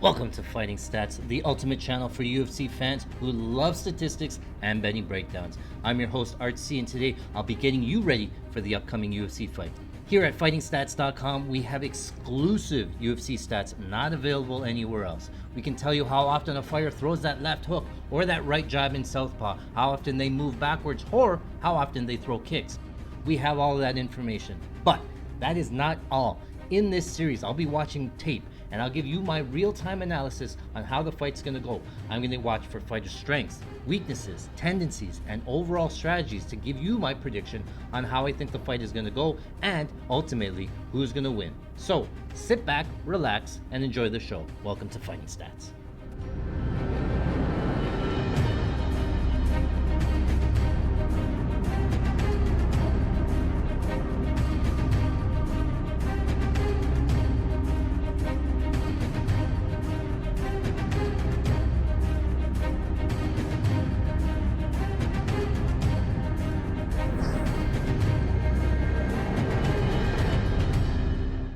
Welcome to Fighting Stats, the ultimate channel for UFC fans who love statistics and betting breakdowns. I'm your host, Art C, and today I'll be getting you ready for the upcoming UFC fight. Here at FightingStats.com, we have exclusive UFC stats not available anywhere else. We can tell you how often a fighter throws that left hook or that right jab in southpaw, how often they move backwards, or how often they throw kicks. We have all of that information, but that is not all. In this series, I'll be watching tape and I'll give you my real-time analysis on how the fight's going to go. I'm going to watch for fighter strengths, weaknesses, tendencies, and overall strategies to give you my prediction on how I think the fight is going to go and ultimately who's going to win. So sit back, relax, and enjoy the show. Welcome to Fighting Stats.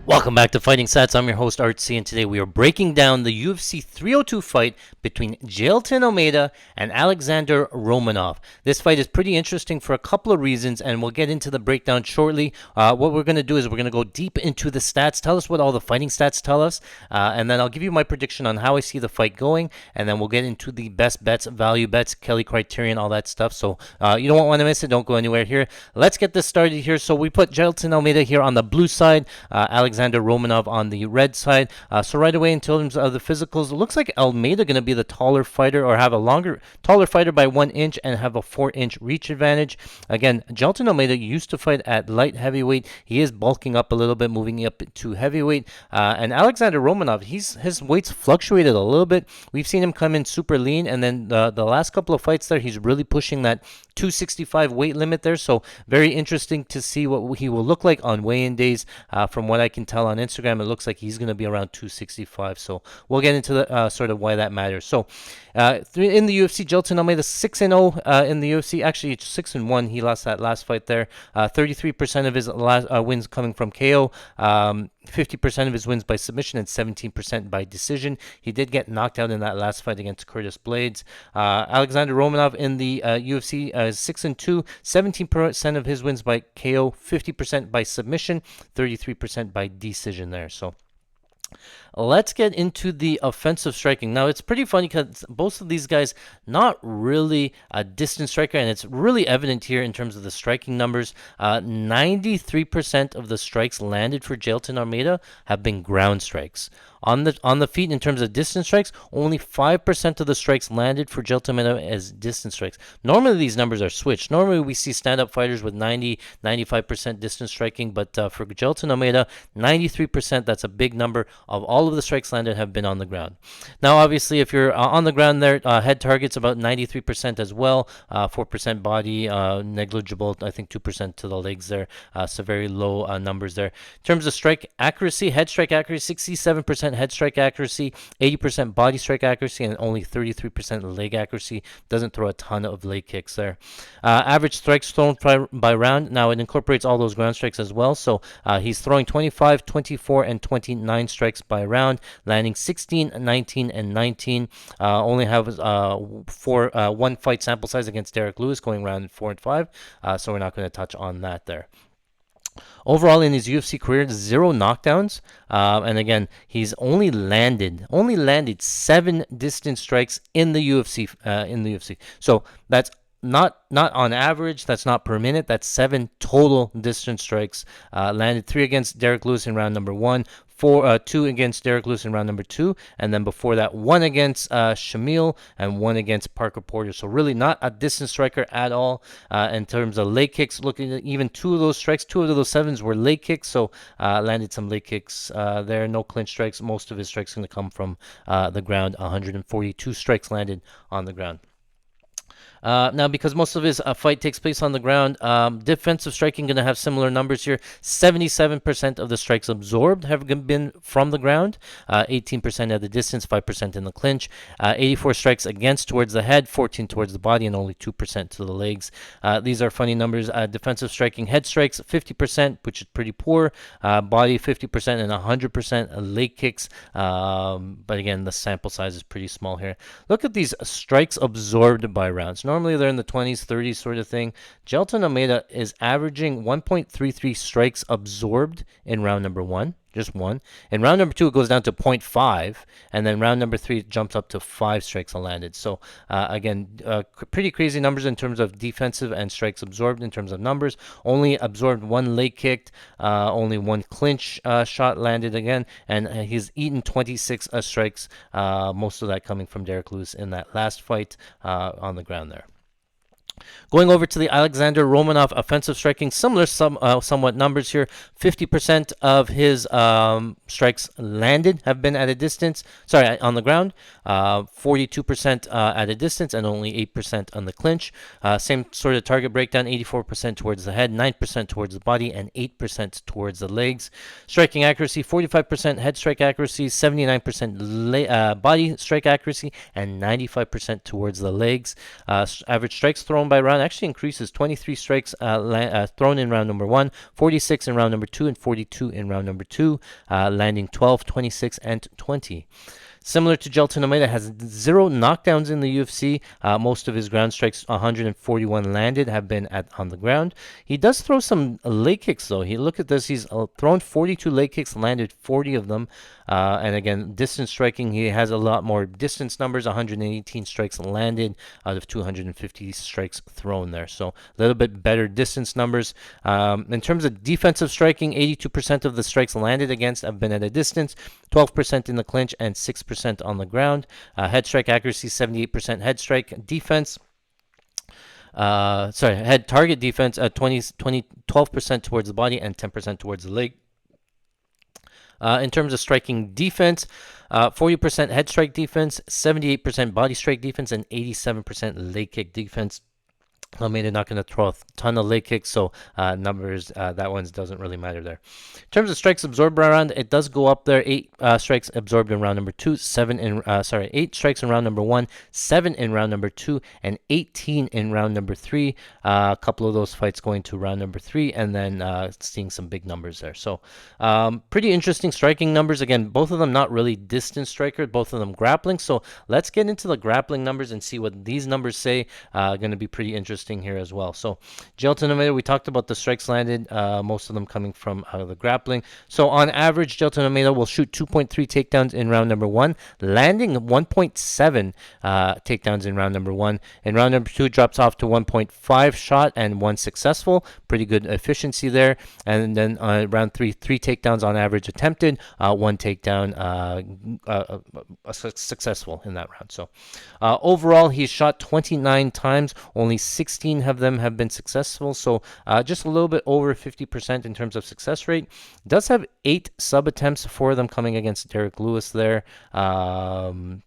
Welcome back to Fighting Stats. I'm your host, Art C, and today we are breaking down the UFC 302 fight between Jailton Almeida and Alexandr Romanov. This fight is pretty interesting for a couple of reasons, and we'll get into the breakdown shortly. What we're going to do is we're going to go deep into the stats, tell us what all the fighting stats tell us, and then I'll give you my prediction on how I see the fight going, and then we'll get into the best bets, value bets, Kelly criterion, all that stuff. So you don't want to miss it. Don't go anywhere here. Let's get this started here. So we put Jailton Almeida here on the blue side, Alexandr Romanov on the red side. So right away in terms of the physicals, it looks like Almeida going to be the taller fighter or have a taller fighter by 1 inch and have a 4-inch reach advantage. Again, Jailton Almeida used to fight at light heavyweight. He is bulking up a little bit, moving up to heavyweight. And Alexandr Romanov, his weights fluctuated a little bit. We've seen him come in super lean, and then the last couple of fights there, he's really pushing that 265 weight limit there. So very interesting to see what he will look like on weigh-in days. From what I can tell on Instagram, it looks like he's going to be around 265. So we'll get into the sort of why that matters. So in the UFC, Jailton Almeida 6-0 in the UFC. Actually, 6-1. He lost that last fight there. 33% of his wins coming from KO. 50% of his wins by submission and 17% by decision. He did get knocked out in that last fight against Curtis Blades. Alexandr Romanov in the UFC 6-2, 17% of his wins by KO, 50% by submission, 33% by decision there. So let's get into the offensive striking. Now, it's pretty funny because both of these guys not really a distance striker, and it's really evident here in terms of the striking numbers. 93% of the strikes landed for Jailton Almeida have been ground strikes. On the feet, in terms of distance strikes, only 5% of the strikes landed for Jailton Almeida as distance strikes. Normally, these numbers are switched. Normally, we see stand-up fighters with 95% distance striking, but for Jailton Almeida, 93%, that's a big number of all of the strikes landed have been on the ground. Now, obviously, if you're on the ground there, head targets about 93% as well, 4% body, negligible, I think 2% to the legs there, so very low numbers there. In terms of strike accuracy, head strike accuracy, 67% head strike accuracy, 80% body strike accuracy, and only 33% leg accuracy. Doesn't throw a ton of leg kicks there. Average strikes thrown by round. Now, it incorporates all those ground strikes as well, so he's throwing 25, 24, and 29 strikes by round, landing 16, 19, and 19. Only have one fight sample size against Derek Lewis, going round 4 and 5, so we're not going to touch on that there. Overall, in his UFC career, 0 knockdowns, and again, he's only landed 7 distance strikes in the UFC. So that's not on average. That's not per minute. That's 7 total distance strikes. Landed 3 against Derek Lewis in round number 1. 2 against Derek Lewis in round number 2, and then before that, 1 against Shamil and 1 against Parker Porter. So really not a distance striker at all. In terms of leg kicks, looking at even 2 of those strikes, 2 of those 7s were leg kicks, so landed some leg kicks there. No clinch strikes. Most of his strikes going to come from the ground. 142 strikes landed on the ground. Now, because most of his fight takes place on the ground, defensive striking going to have similar numbers here. 77% of the strikes absorbed have been from the ground, 18% at the distance, 5% in the clinch, 84 strikes against towards the head, 14 towards the body, and only 2% to the legs. These are funny numbers. Defensive striking head strikes, 50%, which is pretty poor. Body, 50%, and 100% leg kicks. But again, the sample size is pretty small here. Look at these strikes absorbed by rounds. Normally they're in the 20s, 30s sort of thing. Jailton Almeida is averaging 1.33 strikes absorbed in round number one, just one. In round number two, it goes down to 0.5, and then round number three, it jumps up to 5 strikes landed. So again, pretty crazy numbers in terms of defensive and strikes absorbed in terms of numbers. Only absorbed 1 leg kicked, only 1 clinch shot landed again, and he's eaten 26 strikes, most of that coming from Derek Lewis in that last fight on the ground there. Going over to the Alexandr Romanov offensive striking, similar somewhat numbers here. 50% of his strikes landed have been at a distance, on the ground. 42% at a distance, and only 8% on the clinch. Same sort of target breakdown, 84% towards the head, 9% towards the body, and 8% towards the legs. Striking accuracy, 45% head strike accuracy, 79% body strike accuracy, and 95% towards the legs. Average strikes thrown by round actually increases. 23 strikes thrown in round number 1, 46 in round number 2, and 42 in round number 2, landing 12, 26, and 20. Similar to Jailton Almeida, has 0 knockdowns in the UFC. Most of his ground strikes, 141 landed, have been on the ground. He does throw some leg kicks, though. Look at this. He's thrown 42 leg kicks, landed 40 of them. And again, distance striking, he has a lot more distance numbers, 118 strikes landed out of 250 strikes thrown there. So a little bit better distance numbers. In terms of defensive striking, 82% of the strikes landed against have been at a distance, 12% in the clinch, and 6% on the ground. Head strike accuracy, 78% head strike defense. Head target defense, 12% towards the body and 10% towards the leg. In terms of striking defense, 40% head strike defense, 78% body strike defense, and 87% leg kick defense. Almeida not going to throw a ton of leg kicks, so numbers, that one doesn't really matter there. In terms of strikes absorbed by round, it does go up there. 8 strikes absorbed in round number 2, 8 strikes in round number 1, 7 in round number 2, and 18 in round number 3. A couple of those fights going to round number 3, and then seeing some big numbers there. So pretty interesting striking numbers. Again, both of them not really distance strikers, both of them grappling. So let's get into the grappling numbers and see what these numbers say. Going to be pretty interesting here as well. So Jailton Almeida, we talked about the strikes landed, most of them coming from out of the grappling. So on average, Jailton Almeida will shoot 2.3 takedowns in round number 1, landing 1.7 takedowns in round number 1. In round number 2, drops off to 1.5 shot and 1 successful. Pretty good efficiency there. And then round 3, 3 takedowns on average attempted, 1 takedown successful in that round. So overall, he's shot 29 times, only 16 of them have been successful, so just a little bit over 50% in terms of success rate. Does have 8 sub attempts, 4 of them coming against Derek Lewis there. Before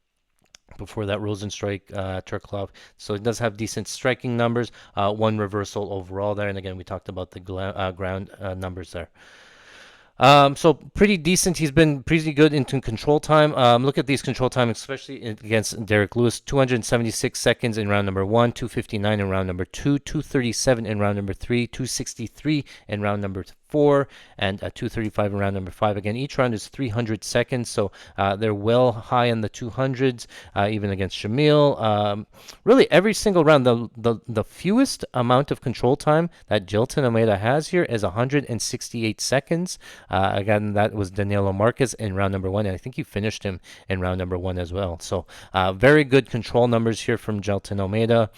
that, Rosenstrike, Turklov. So it does have decent striking numbers. 1 reversal overall there, and again, we talked about the ground numbers there. So pretty decent. He's been pretty good into control time. Look at these control time, especially against Derek Lewis. 276 seconds in round number 1, 259 in round number 2, 237 in round number 3, 263 in round number 4, and 235 in round number 5. Again, each round is 300 seconds, so they're well high in the 200s, even against Shamil. Really, every single round, the fewest amount of control time that Jailton Almeida has here is 168 seconds. Again, that was Danilo Marquez in round number 1, and I think he finished him in round number 1 as well. So very good control numbers here from Jailton Almeida.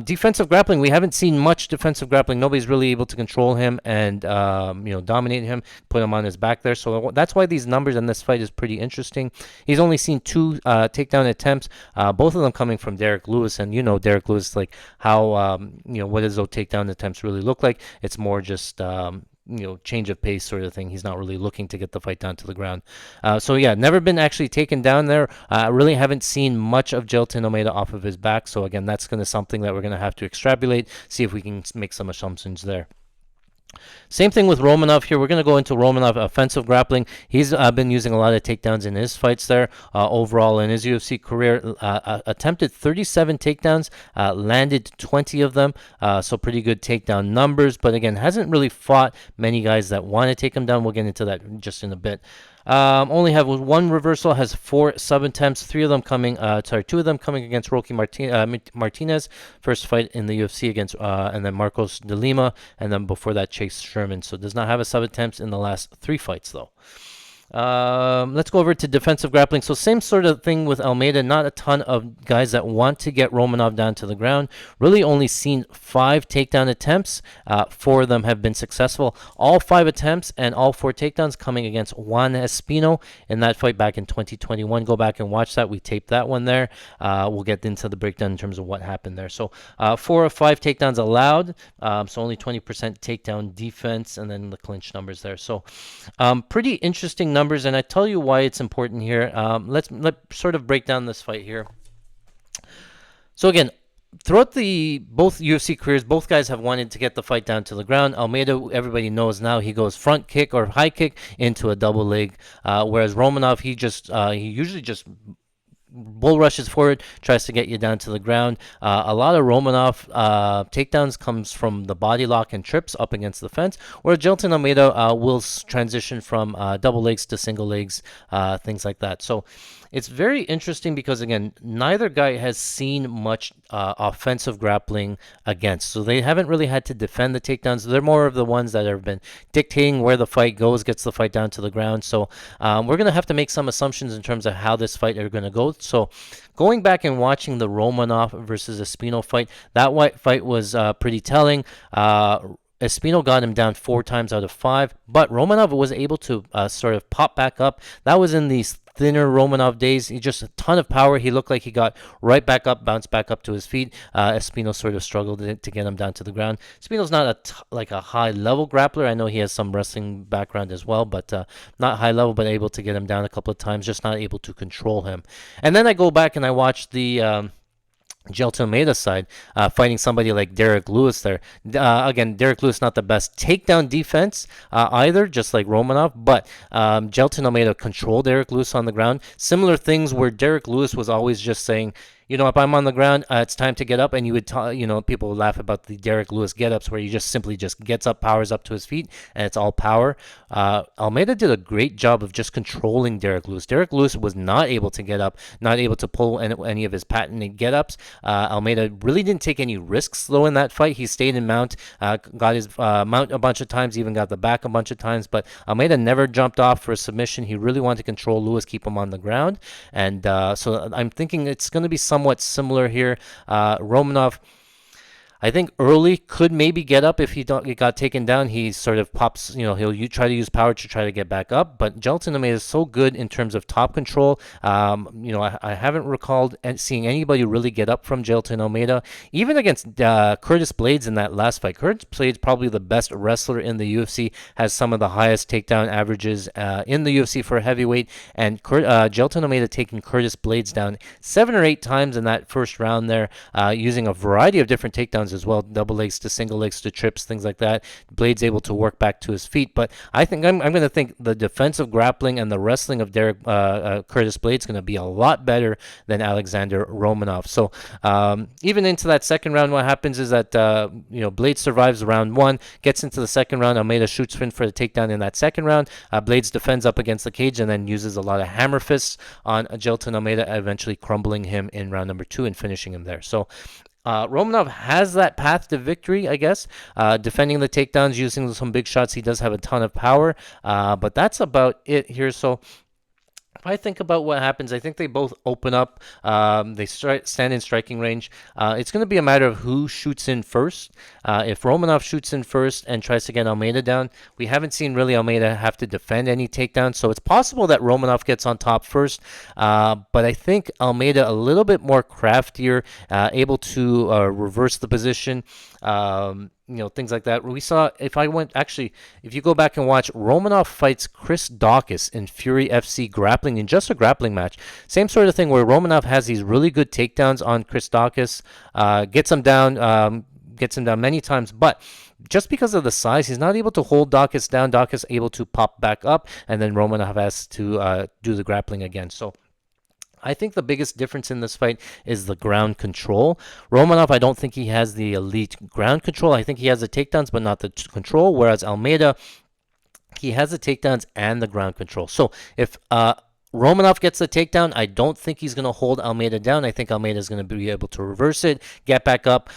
Defensive grappling, we haven't seen much defensive grappling. Nobody's really able to control him and dominate him, put him on his back there. So that's why these numbers in this fight is pretty interesting. He's only seen 2 takedown attempts, both of them coming from Derek Lewis. And Derek Lewis, like how what does those takedown attempts really look like? It's more just change of pace sort of thing. He's not really looking to get the fight down to the ground. So yeah, never been actually taken down there. Really haven't seen much of Jailton Almeida off of his back. So again, that's going to something that we're going to have to extrapolate, see if we can make some assumptions there. Same thing with Romanov here. We're going to go into Romanov offensive grappling. He's been using a lot of takedowns in his fights there. Overall, in his UFC career, attempted 37 takedowns, landed 20 of them. So pretty good takedown numbers. But again, hasn't really fought many guys that want to take him down. We'll get into that just in a bit. Only have one reversal, has 4 sub attempts, two of them coming against Rocky Martinez, first fight in the UFC against, and then Marcos de Lima, and then before that Chase Sherman. So does not have a sub attempts in the last 3 fights though. Let's go over to defensive grappling. So same sort of thing with Almeida. Not a ton of guys that want to get Romanov down to the ground. Really only seen 5 takedown attempts. 4 of them have been successful. All 5 attempts and all 4 takedowns coming against Juan Espino in that fight back in 2021. Go back and watch that. We taped that one there. We'll get into the breakdown in terms of what happened there. So 4 of 5 takedowns allowed. So only 20% takedown defense, and then the clinch numbers there. So pretty interesting numbers. And I tell you why it's important here. Let's sort of break down this fight here. So again, throughout both UFC careers, both guys have wanted to get the fight down to the ground. Almeida, everybody knows now, he goes front kick or high kick into a double leg, whereas Romanov, he usually just bull rushes forward, tries to get you down to the ground. A lot of Romanov takedowns comes from the body lock and trips up against the fence, where Jailton Almeida will transition from double legs to single legs, things like that. So it's very interesting because, again, neither guy has seen much offensive grappling against. So they haven't really had to defend the takedowns. They're more of the ones that have been dictating where the fight goes, gets the fight down to the ground. So we're going to have to make some assumptions in terms of how this fight are going to go. So going back and watching the Romanov versus Espino fight, that fight was pretty telling. Espino got him down 4 times out of 5, but Romanov was able to sort of pop back up. That was in these thinner Romanov days. He just a ton of power. He looked like he got right back up, bounced back up to his feet. Espino sort of struggled to get him down to the ground. Espino's not like a high level grappler. I know he has some wrestling background as well, but not high level, but able to get him down a couple of times, just not able to control him. And then I go back and I watch the Jailton Almeida side, fighting somebody like Derek Lewis there. Again, Derek Lewis not the best takedown defense either, just like Romanov, but Jailton Almeida controlled Derek Lewis on the ground. Similar things where Derek Lewis was always just saying, if I'm on the ground, it's time to get up. And you would, people would laugh about the Derek Lewis get-ups where he just simply just gets up, powers up to his feet, and it's all power. Almeida did a great job of just controlling Derek Lewis. Derek Lewis was not able to get up, not able to pull any of his patented get-ups. Almeida really didn't take any risks, though, in that fight. He stayed in mount, got his mount a bunch of times, even got the back a bunch of times, but Almeida never jumped off for a submission. He really wanted to control Lewis, keep him on the ground, and so I'm thinking it's going to be somewhat similar here. Romanov, I think early could maybe get up if he got taken down. He sort of pops, he'll try to use power to try to get back up. But Jailton Almeida is so good in terms of top control. I haven't recalled seeing anybody really get up from Jailton Almeida, even against Curtis Blades in that last fight. Curtis Blades, probably the best wrestler in the UFC, has some of the highest takedown averages in the UFC for a heavyweight. And Jailton Almeida taking Curtis Blades down 7 or 8 times in that first round there, using a variety of different takedowns as well, double legs to single legs to trips, things like that. Blades able to work back to his feet, but I think I'm going to think the defensive grappling and the wrestling of Curtis Blades is going to be a lot better than Alexandr Romanov. So even into that second round, what happens is that Blades survives round 1, gets into the second round. Almeida shoots in for the takedown in that second round. Blades defends up against the cage and then uses a lot of hammer fists on Jailton Almeida, eventually crumbling him in round number 2 and finishing him there. So Romanov has that path to victory, I guess, defending the takedowns, using some big shots. He does have a ton of power, but that's about it here. So if I think about what happens, I think they both open up. They stand in striking range. It's going to be a matter of who shoots in first. If Romanov shoots in first and tries to get Almeida down, we haven't seen really Almeida have to defend any takedowns. So it's possible that Romanov gets on top first. But I think Almeida a little bit more craftier, able to reverse the position. things like that. We saw, if you go back and watch, Romanov fights Chris Daukaus in Fury FC Grappling in just a grappling match. Same sort of thing where Romanov has these really good takedowns on Chris Daukaus, gets him down many times, but just because of the size, he's not able to hold Daukaus down. Daukaus able to pop back up, and then Romanov has to do the grappling again. So I think the biggest difference in this fight is the ground control. Romanov, I don't think he has the elite ground control. I think he has the takedowns, but not the control, whereas Almeida, he has the takedowns and the ground control. So if Romanov gets the takedown, I don't think he's going to hold Almeida down. I think Almeida is going to be able to reverse it, get back up,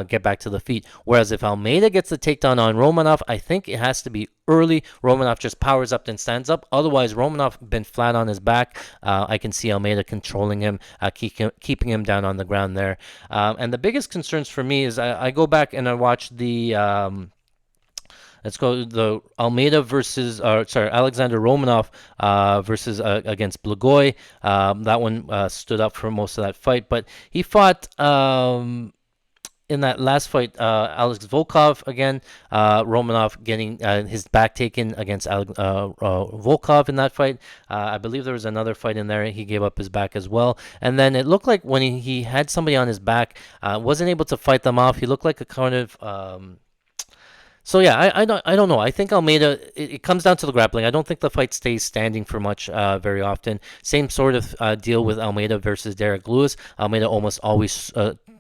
get back to the feet. Whereas if Almeida gets the takedown on Romanov, I think it has to be early. Romanov just powers up and stands up. Otherwise, Romanov been flat on his back. I can see Almeida controlling him, keeping him down on the ground there. And the biggest concerns for me is I go back and I watch the... Let's go the Almeida versus, Alexandr Romanov versus against Blagoy. That one stood up for most of that fight, but he fought in that last fight, Alex Volkov again. Romanov getting his back taken against Volkov in that fight. I believe there was another fight in there. He gave up his back as well. And then it looked like when he had somebody on his back, wasn't able to fight them off. He looked like a kind of... So yeah, I don't know. I think Almeida, it comes down to the grappling. I don't think the fight stays standing for much very often. Same sort of deal with Almeida versus Derek Lewis. Almeida almost always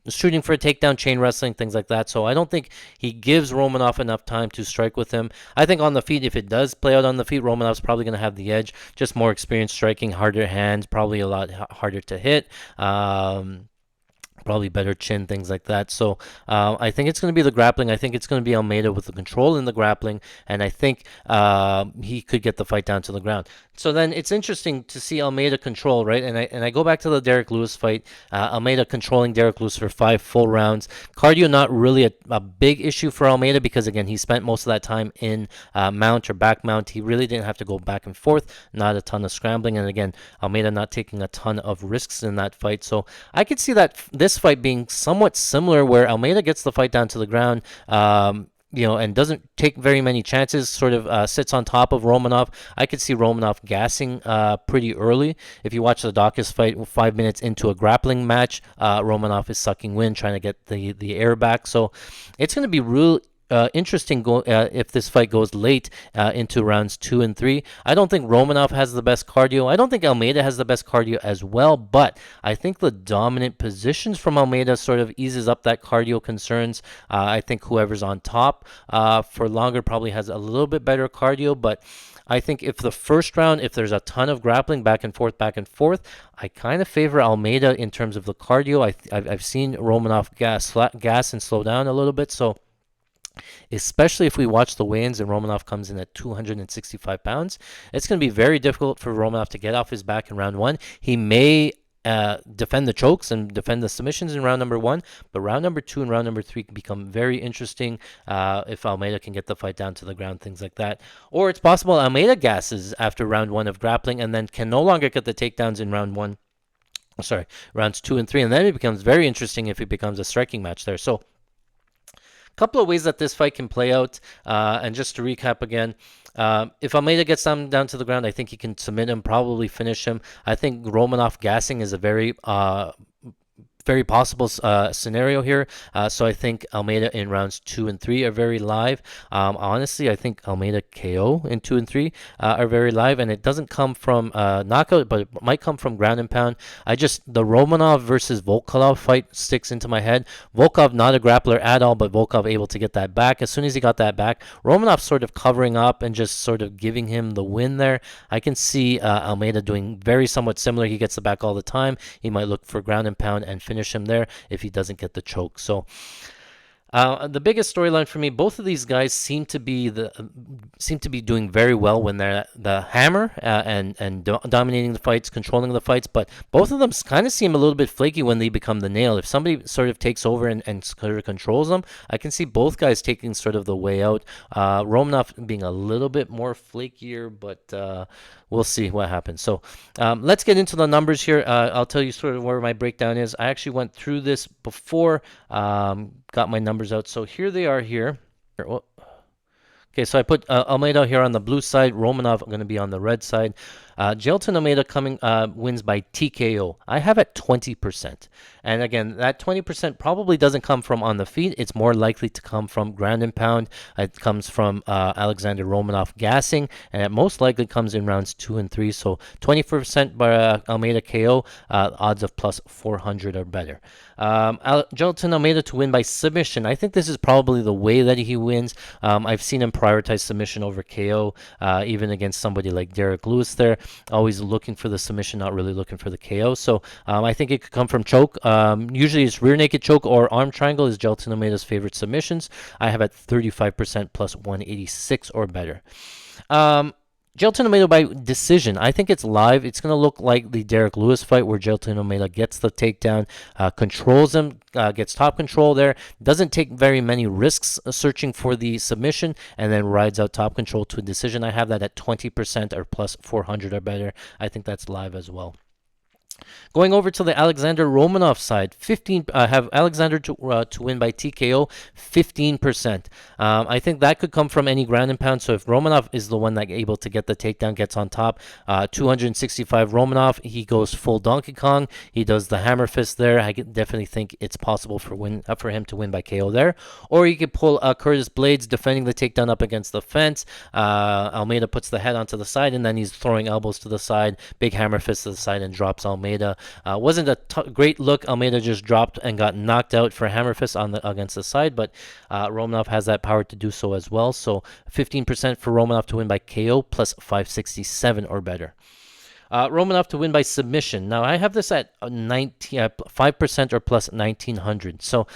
shooting for a takedown, chain wrestling, things like that. So I don't think he gives Romanov enough time to strike with him. I think on the feet, if it does play out on the feet, Romanov's probably going to have the edge. Just more experience striking, harder hands, probably a lot harder to hit. Probably better chin, things like that. So I think it's going to be the grappling. I think it's going to be Almeida with the control in the grappling, and I think he could get the fight down to the ground. So then it's interesting to see Almeida control, right? And I go back to the Derek Lewis fight. Almeida controlling Derek Lewis for 5 full rounds. Cardio not really a big issue for Almeida because, again, he spent most of that time in mount or back mount. He really didn't have to go back and forth, not a ton of scrambling. And, again, Almeida not taking a ton of risks in that fight. So I could see that this fight being somewhat similar where Almeida gets the fight down to the ground, and doesn't take very many chances, sort of sits on top of Romanov. I could see Romanov gassing pretty early. If you watch the Daukaus fight 5 minutes into a grappling match, Romanov is sucking wind, trying to get the air back. So it's going to be real interesting if this fight goes late into rounds 2 and 3. I don't think Romanov has the best cardio. I don't think Almeida has the best cardio as well, but I think the dominant positions from Almeida sort of eases up that cardio concerns. I think whoever's on top for longer probably has a little bit better cardio, but I think if the first round, if there's a ton of grappling back and forth, I kind of favor Almeida in terms of the cardio. I've seen Romanov gas and slow down a little bit, so especially if we watch the weigh-ins and Romanov comes in at 265 pounds, it's going to be very difficult for Romanov to get off his back in round 1. He may defend the chokes and defend the submissions in round number 1, but round number 2 and round number 3 can become very interesting if Almeida can get the fight down to the ground, things like that. Or it's possible Almeida gasses after round 1 of grappling and then can no longer get the takedowns in rounds 2 and 3, and then it becomes very interesting if it becomes a striking match there. So couple of ways that this fight can play out, and just to recap again, if Almeida gets down to the ground, I think he can submit him, probably finish him. I think Romanov gassing is a very possible scenario here. So I think Almeida in rounds 2 and 3 are very live. Honestly, I think Almeida KO in 2 and 3 are very live, and it doesn't come from knockout, but it might come from ground and pound. The Romanov versus Volkov fight sticks into my head. Volkov not a grappler at all, but Volkov able to get that back. As soon as he got that back, Romanov sort of covering up and just sort of giving him the win there. I can see Almeida doing very somewhat similar. He gets the back all the time. He might look for ground and pound and finish him there if he doesn't get the choke. So the biggest storyline for me, both of these guys seem to be doing very well when they're the hammer and dominating the fights, controlling the fights. But both of them kind of seem a little bit flaky when they become the nail. If somebody sort of takes over and sort of controls them, I can see both guys taking sort of the way out. Romanov being a little bit more flakier, but we'll see what happens. So let's get into the numbers here. I'll tell you sort of where my breakdown is. I actually went through this before, got my numbers out. So here they are here. Okay, so I put Almeida here on the blue side, Romanov going to be on the red side. Jailton Almeida wins by TKO. I have at 20%. And again, that 20% probably doesn't come from on the feet. It's more likely to come from ground and pound. It comes from Alexandr Romanov gassing, and it most likely comes in rounds 2 and 3. So 20% by Almeida KO, odds of plus 400 or better. Jailton Almeida to win by submission. I think this is probably the way that he wins. I've seen him prioritize submission over KO, even against somebody like Derek Lewis there. Always looking for the submission, not really looking for the KO. So I think it could come from choke. Usually it's rear naked choke or arm triangle is Jailton Almeida's favorite submissions. I have at 35% plus 186 or better. Jailton Almeida by decision. I think it's live. It's going to look like the Derek Lewis fight where Jailton Almeida gets the takedown, controls him, gets top control there, doesn't take very many risks searching for the submission, and then rides out top control to a decision. I have that at 20% or plus 400 or better. I think that's live as well. Going over to the Alexandr Romanov side, I have Alexandr to win by TKO, 15%. I think that could come from any ground and pound. So if Romanov is the one that able to get the takedown, gets on top, 265 Romanov, he goes full Donkey Kong. He does the hammer fist there. I definitely think it's possible for him to win by KO there. Or you could pull Curtis Blades defending the takedown up against the fence. Almeida puts the head onto the side, and then he's throwing elbows to the side, big hammer fist to the side, and drops Almeida. Wasn't a great look. Almeida just dropped and got knocked out for hammer fist against the side, but Romanov has that power to do so as well. So 15% for Romanov to win by KO plus 567 or better. Romanov to win by submission. Now I have this at 5% or plus 1900. So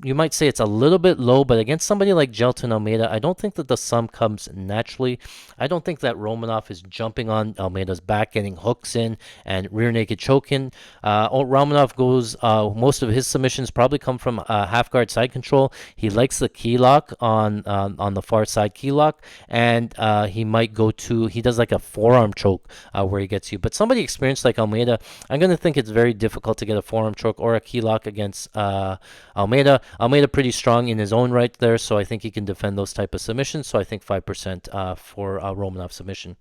you might say it's a little bit low, but against somebody like Jailton Almeida, I don't think that the sum comes naturally. I don't think that Romanov is jumping on Almeida's back, getting hooks in and rear naked choking. Romanov goes, most of his submissions probably come from half guard side control. He likes the key lock on the far side key lock, and he does like a forearm choke where he gets you. But somebody experienced like Almeida, I'm going to think it's very difficult to get a forearm choke or a key lock against Almeida. Almeida pretty strong in his own right there, so I think he can defend those type of submissions. So I think 5% for Romanov submission.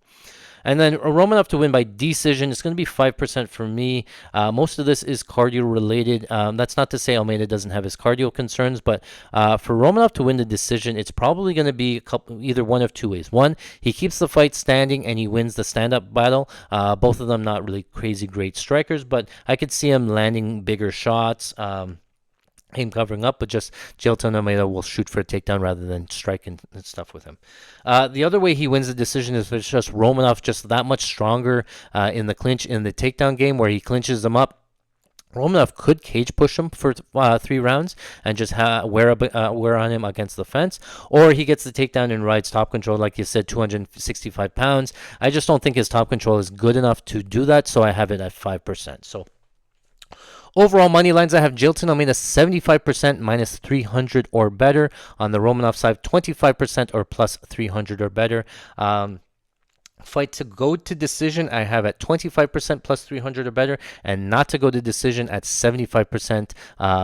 And then Romanov to win by decision. It's going to be 5% for me. Most of this is cardio related. That's not to say Almeida doesn't have his cardio concerns, but for Romanov to win the decision, it's probably going to be either one of two ways. One, he keeps the fight standing and he wins the stand-up battle. Both of them not really crazy great strikers, but I could see him landing bigger shots. Him covering up, but just Jailton Almeida will shoot for a takedown rather than strike and stuff with him. The other way he wins the decision is it's just Romanov just that much stronger in the clinch, in the takedown game where he clinches them up. Romanov could cage push him for 3 rounds and just wear on him against the fence, or he gets the takedown and rides top control, like you said, 265 pounds. I just don't think his top control is good enough to do that, so I have it at 5%. So overall money lines, I have Jailton Almeida 75% minus 300 or better. On the Romanov side, 25% or plus 300 or better. Fight to go to decision, I have at 25% plus 300 or better, and not to go to decision at 75%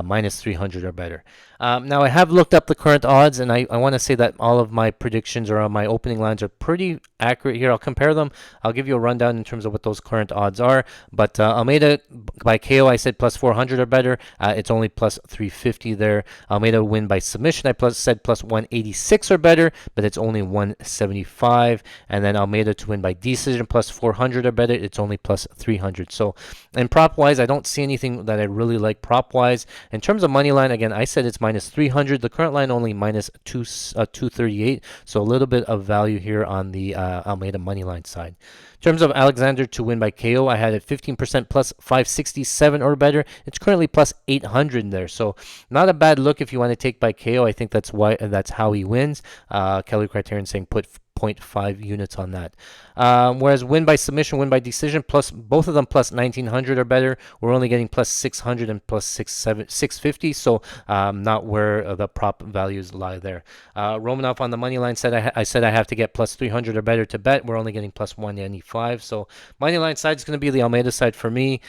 minus 300 or better. Now, I have looked up the current odds, and I want to say that all of my predictions or my opening lines are pretty accurate here. I'll compare them. I'll give you a rundown in terms of what those current odds are. But Almeida by KO, I said plus 400 or better. It's only plus 350 there. Almeida win by submission, I said plus 186 or better, but it's only 175. And then Almeida to win by decision plus 400 or better, it's only plus 300. So, and prop-wise, I don't see anything that I really like prop-wise. In terms of money line, again, I said it's minus 300. The current line only minus 238. So a little bit of value here on the Almeida money line side. In terms of Alexandr to win by KO, I had it 15% plus 567 or better. It's currently plus 800 there. So not a bad look if you want to take by KO. I think that's how he wins. Kelly Criterion saying put 0.5 units on that. Whereas win by submission, win by decision, plus both of them plus 1900 or better. We're only getting plus 600 and plus 650, so not where the prop values lie there. Romanov on the money line said I said I have to get plus 300 or better to bet. We're only getting plus 195, so money line side is going to be the Almeida side for me.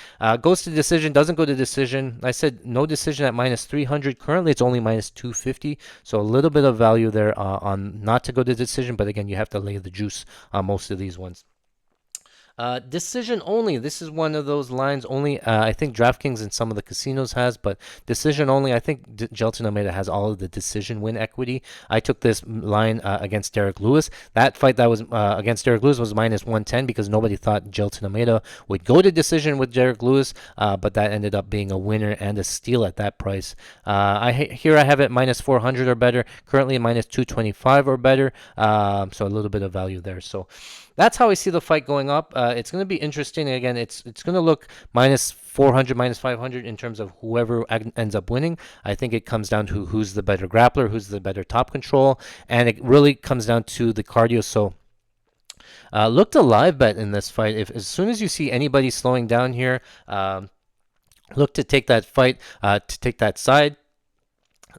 Goes to decision, doesn't go to decision. I said no decision at minus 300. Currently, it's only minus 250, so a little bit of value there on not to go to decision, but again, you have to lay the juice on most of these ones. Decision only. This is one of those lines only. I think DraftKings and some of the casinos has, but decision only. I think Jailton Almeida has all of the decision win equity. I took this line against Derek Lewis. That fight that was against Derek Lewis was minus 110 because nobody thought Jailton Almeida would go to decision with Derek Lewis, but that ended up being a winner and a steal at that price. Here I have it minus 400 or better. Currently minus 225 or better. So a little bit of value there. So that's how I see the fight going up. It's going to be interesting. Again, it's going to look minus 400, minus 500 in terms of whoever ends up winning. I think it comes down to who's the better grappler, who's the better top control, and it really comes down to the cardio. So look to live bet in this fight. If as soon as you see anybody slowing down here, look to take that fight, to take that side.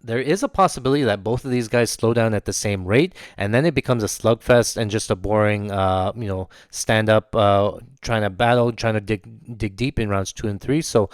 There is a possibility that both of these guys slow down at the same rate, and then it becomes a slugfest and just a boring, stand up, trying to battle, trying to dig deep in rounds 2 and 3. So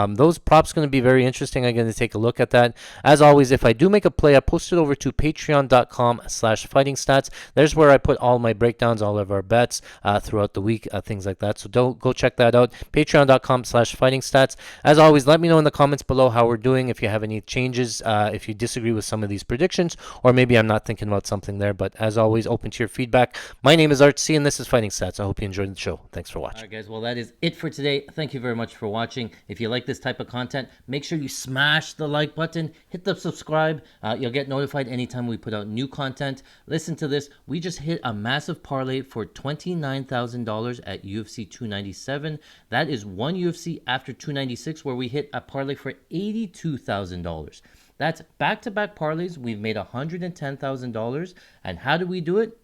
those props going to be very interesting. I'm going to take a look at that. As always, if I do make a play, I post it over to patreon.com/FightingStats. There's where I put all my breakdowns, all of our bets throughout the week, things like that. So don't go check that out. Patreon.com/FightingStats. As always, let me know in the comments below how we're doing. If you have any changes, if you disagree with some of these predictions, or maybe I'm not thinking about something there. But as always, open to your feedback. My name is Art C, and this is Fighting Stats. I hope you enjoyed the show. Thanks for watching. All right, guys. Well, that is it for today. Thank you very much for watching. If you like this type of content, make sure you smash the like button, hit the subscribe. You'll get notified anytime we put out new content. Listen to this. We just hit a massive parlay for $29,000 at UFC 297. That is one UFC after 296 where we hit a parlay for $82,000. That's back-to-back parlays. We've made $110,000. And how do we do it?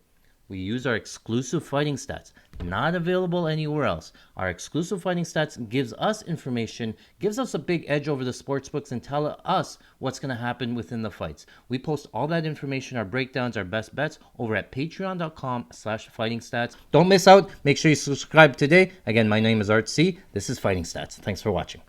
We use our exclusive fighting stats, not available anywhere else. Our exclusive fighting stats gives us information, gives us a big edge over the sportsbooks, and tell us what's going to happen within the fights. We post all that information, our breakdowns, our best bets, over at patreon.com/FightingStats. Don't miss out. Make sure you subscribe today. Again, my name is Art C. This is Fighting Stats. Thanks for watching.